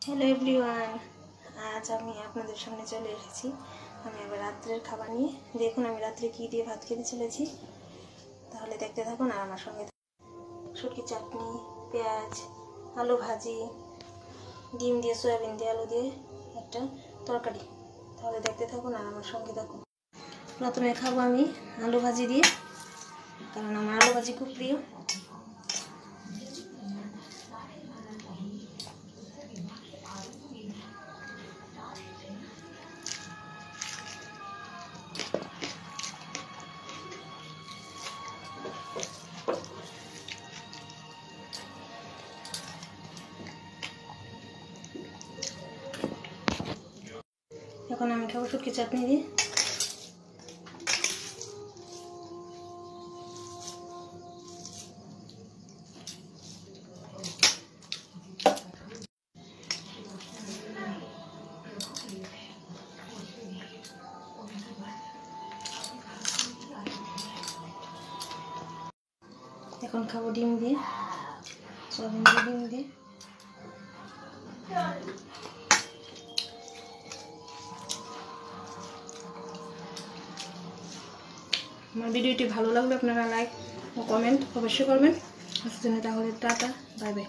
Hello everyone, আজ আমি আপনাদের সামনে চলে এসেছি। আমি আবার রাত্রের খাবার নিয়ে। দেখুন আমি রাত্রে কী দিয়ে ভাত খেতে চলেছি, তাহলে দেখতে থাকুন আর আমার সঙ্গে। শুটকি চাটনি, পেঁয়াজ, আলু ভাজি, ডিম দিয়ে, সয়াবিন দিয়ে, আলু দিয়ে একটা তরকারি। তাহলে দেখতে থাকুন আর আমার সঙ্গে থাকুন। প্রথমে খাবো আমি আলু ভাজি দিয়ে, কারণ আমার আলু ভাজি খুব প্রিয়। এখন আমি খাবো শুটকি চাটনি দিয়ে। এখন খাবো ডিম দিয়ে, সয়াবিন দিয়ে, ডিম দিয়ে। আমার ভিডিওটি ভালো লাগলে আপনারা লাইক ও কমেন্ট অবশ্যই করবেন। আজকের জন্য তাহলে টাটা, বাই বাই।